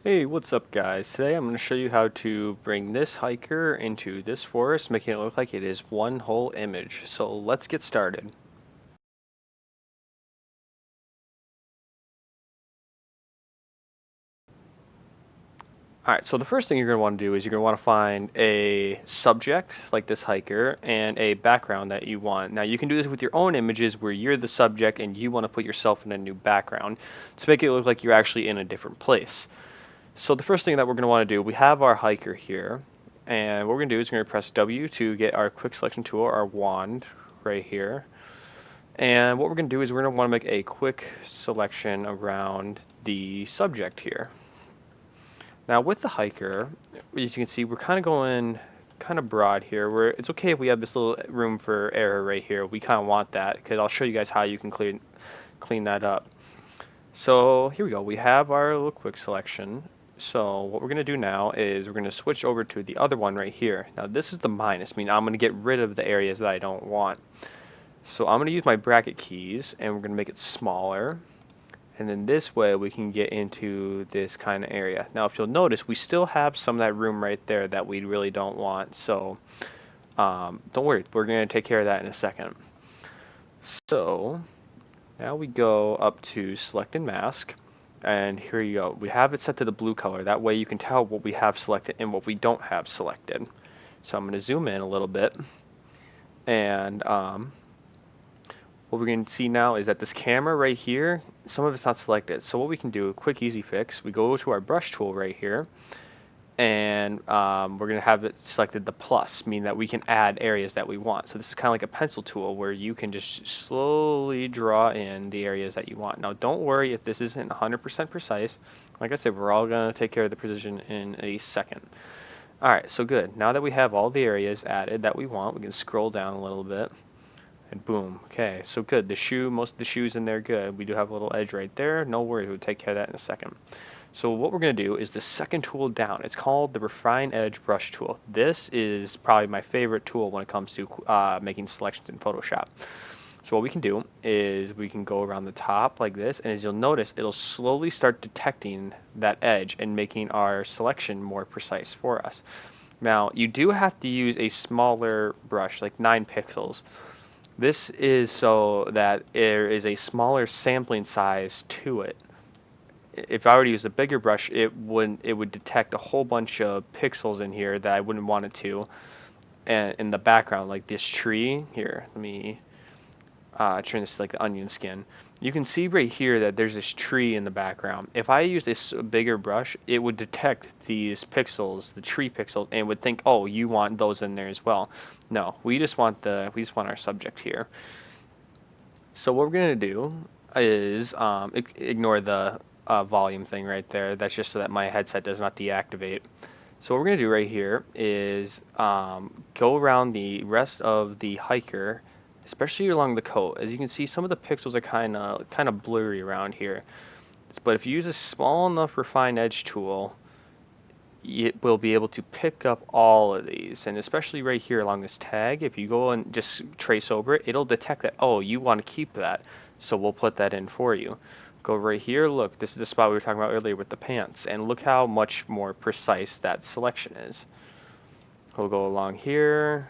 Hey, what's up guys? Today I'm going to show you how to bring this hiker into this forest, making it look like it is one whole image. So let's get started. Alright, so the first thing you're going to want to do is you're going to want to find a subject, like this hiker, and a background that you want. Now you can do this with your own images where you're the subject and you want to put yourself in a new background to make it look like you're actually in a different place. So the first thing that we're going to want to do, we have our hiker here, and what we're going to do is we're going to press W to get our quick selection tool, our wand right here. And what we're going to do is we're going to want to make a quick selection around the subject here. Now with the hiker, as you can see, we're kind of going kind of broad here, where it's okay if we have this little room for error right here. We kind of want that because I'll show you guys how you can clean that up. So here we go. We have our little quick selection. So what we're going to do now is we're going to switch over to the other one right here. Now this is the minus, meaning I'm going to get rid of the areas that I don't want. So I'm going to use my bracket keys and we're going to make it smaller. And then this way we can get into this kind of area. Now if you'll notice, we still have some of that room right there that we really don't want. So don't worry, we're going to take care of that in a second. So now we go up to select and mask, and here you go. We have it set to the blue color. That way you can tell what we have selected and what we don't have selected. So I'm going to zoom in a little bit, and what we're going to see now is that this camera right here, some of it's not selected. So what we can do, a quick easy fix, we go to our brush tool right here, and we're going to have it selected the plus, meaning that we can add areas that we want. So this is kind of like a pencil tool where you can just slowly draw in the areas that you want. Now don't worry if this isn't 100% precise. Like I said, we're all going to take care of the precision in a second. Alright, so good. Now that we have all the areas added that we want, we can scroll down a little bit. And boom. Okay, so good. The shoe, most of the shoes in there, good. We do have a little edge right there. No worries, we'll take care of that in a second. So what we're going to do is the second tool down. It's called the Refine Edge Brush Tool. This is probably my favorite tool when it comes to making selections in Photoshop. So what we can do is we can go around the top like this, and as you'll notice, it'll slowly start detecting that edge and making our selection more precise for us. Now, you do have to use a smaller brush, like 9 pixels. This is so that there is a smaller sampling size to it. If I were to use a bigger brush, it would detect a whole bunch of pixels in here that I wouldn't want it to, and in the background, like this tree here. Let me turn this to like the onion skin. You can see right here that there's this tree in the background. If I use this bigger brush, it would detect these pixels, the tree pixels, and would think, oh, you want those in there as well. No, we just want our subject here. So what we're gonna do is ignore the volume thing right there. That's just so that my headset does not deactivate. So what we're gonna do right here is go around the rest of the hiker, especially along the coat. As you can see, some of the pixels are kind of blurry around here. But if you use a small enough refine edge tool, it will be able to pick up all of these, and especially right here along this tag, if you go and just trace over it, it'll detect that, oh, you want to keep that, so we'll put that in for you. Go right here, look, this is the spot we were talking about earlier with the pants, and look how much more precise that selection is. We'll go along here,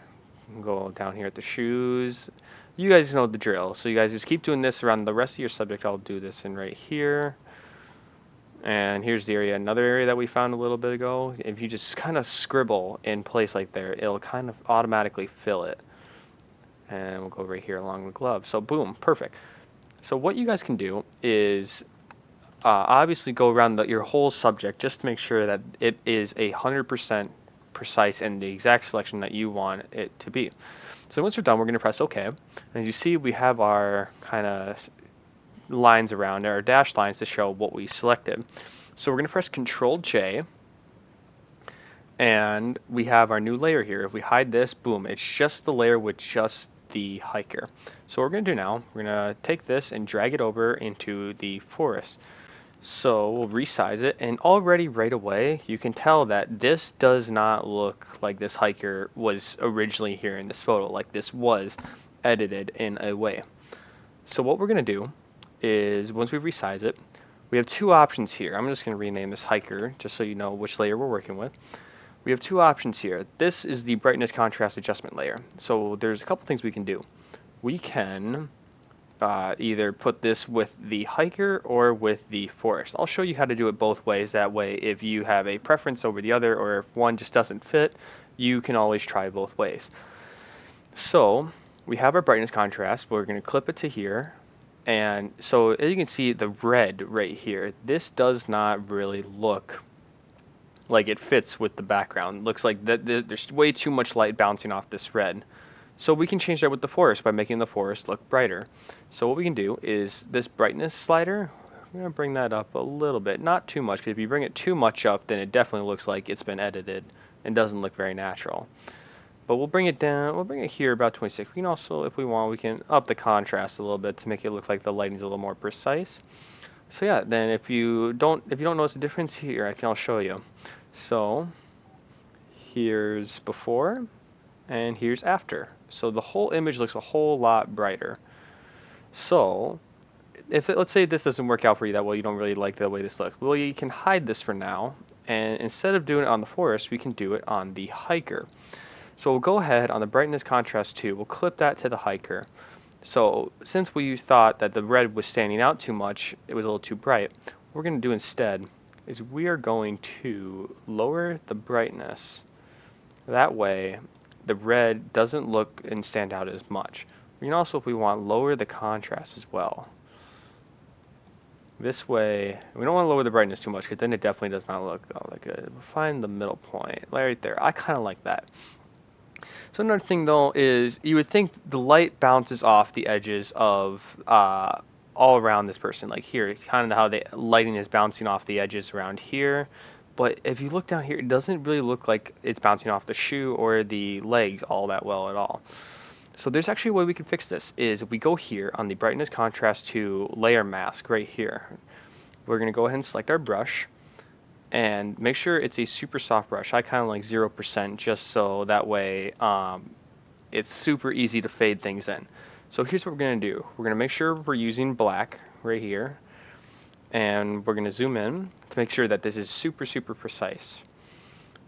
go down here at the shoes. You guys know the drill, so you guys just keep doing this around the rest of your subject. I'll do this in right here. And here's the area, another area that we found a little bit ago. If you just kind of scribble in place like there, it'll kind of automatically fill it. And we'll go right here along the glove. So boom, perfect. So what you guys can do is obviously go around your whole subject just to make sure that it is 100% precise and the exact selection that you want it to be. So once we're done, we're going to press OK. And as you see, we have our kind of lines around our dashed lines to show what we selected. So we're going to press Control J, and we have our new layer here. If we hide this, boom, it's just the layer with just the hiker. So what we're going to do now, we're going to take this and drag it over into the forest. So we'll resize it, and already right away you can tell that this does not look like this hiker was originally here in this photo, like this was edited in a way. So what we're going to do is once we resize it, we have two options here. I'm just going to rename this hiker just so you know which layer we're working with. We have two options here. This is the brightness contrast adjustment layer. So there's a couple things we can do. We can either put this with the hiker or with the forest. I'll show you how to do it both ways. That way, if you have a preference over the other, or if one just doesn't fit, you can always try both ways. So we have our brightness contrast. We're going to clip it to here. And so as you can see, the red right here, this does not really look like it fits with the background. It looks like there's way too much light bouncing off this red. So we can change that with the forest by making the forest look brighter. So what we can do is this brightness slider, I'm going to bring that up a little bit, not too much, because if you bring it too much up, then it definitely looks like it's been edited and doesn't look very natural. But we'll bring it down, we'll bring it here about 26. We can also, if we want, we can up the contrast a little bit to make it look like the lighting's a little more precise. So yeah, then if you don't notice the difference here, I'll show you. So here's before and here's after. So the whole image looks a whole lot brighter. So if let's say this doesn't work out for you that well, you don't really like the way this looks. Well, you can hide this for now, and instead of doing it on the forest, we can do it on the hiker. So we'll go ahead on the brightness contrast 2, we'll clip that to the hiker. So since we thought that the red was standing out too much, it was a little too bright, what we're going to do instead is we are going to lower the brightness. That way the red doesn't look and stand out as much. We can also, if we want, lower the contrast as well. This way, we don't want to lower the brightness too much because then it definitely does not look all that good. We'll find the middle point right there. I kind of like that. So another thing though is you would think the light bounces off the edges of all around this person, like here, kind of how the lighting is bouncing off the edges around here. But if you look down here, it doesn't really look like it's bouncing off the shoe or the legs all that well at all. So there's actually a way we can fix this, is if we go here on the brightness contrast to layer mask right here, we're going to go ahead and select our brush and make sure it's a super soft brush. I kind of like 0% just so that way it's super easy to fade things in. So here's what we're going to do. We're going to make sure we're using black right here, and we're going to zoom in to make sure that this is super precise.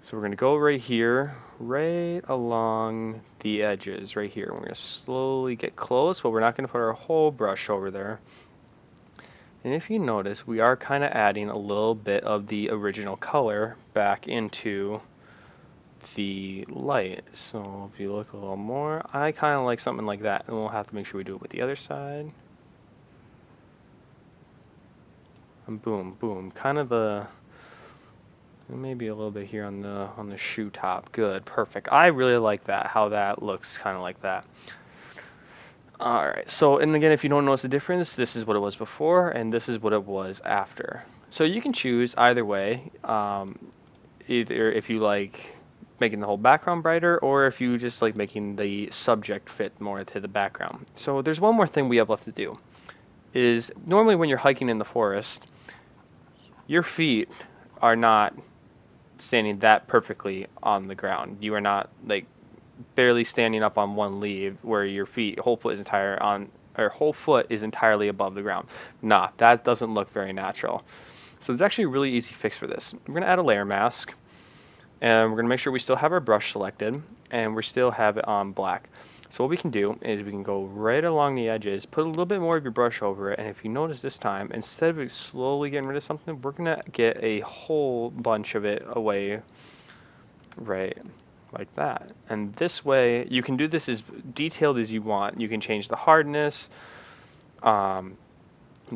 So we're going to go right here, right along the edges right here. We're going to slowly get close, but we're not going to put our whole brush over there. And if you notice, we are kind of adding a little bit of the original color back into the light. So if you look a little more, I kind of like something like that, and we'll have to make sure we do it with the other side. And boom, boom, kind of the maybe a little bit here on the shoe top. Good, perfect. I really like that, how that looks kind of like that. Alright, so and again, if you don't notice the difference, this is what it was before and this is what it was after. So you can choose either way, either if you like making the whole background brighter or if you just like making the subject fit more to the background. So there's one more thing we have left to do, is normally when you're hiking in the forest, your feet are not standing that perfectly on the ground. You are not like barely standing up on one leaf where your whole foot is entirely above the ground. Nah, that doesn't look very natural. So there's actually a really easy fix for this. We're going to add a layer mask, and we're going to make sure we still have our brush selected and we still have it on black. So what we can do is we can go right along the edges, put a little bit more of your brush over it, and if you notice this time, instead of slowly getting rid of something, we're going to get a whole bunch of it away right like that. And this way, you can do this as detailed as you want. You can change the hardness, the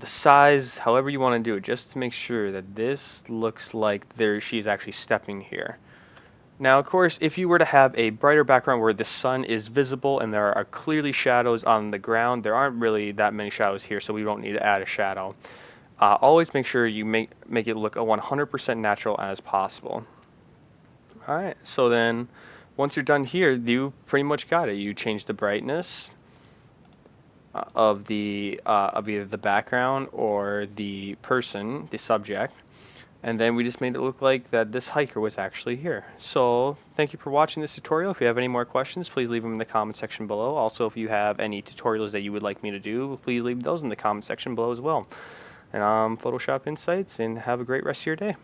size, however you want to do it, just to make sure that this looks like she's actually stepping here. Now, of course, if you were to have a brighter background where the sun is visible and there are clearly shadows on the ground, there aren't really that many shadows here, so we don't need to add a shadow. Always make sure you make it look 100% natural as possible. Alright, so then once you're done here, you pretty much got it. You change the brightness of either the background or the person, the subject. And then we just made it look like that this hiker was actually here. So thank you for watching this tutorial. If you have any more questions, please leave them in the comment section below. Also, if you have any tutorials that you would like me to do, please leave those in the comment section below as well. And I'm Photoshop Insights, and have a great rest of your day.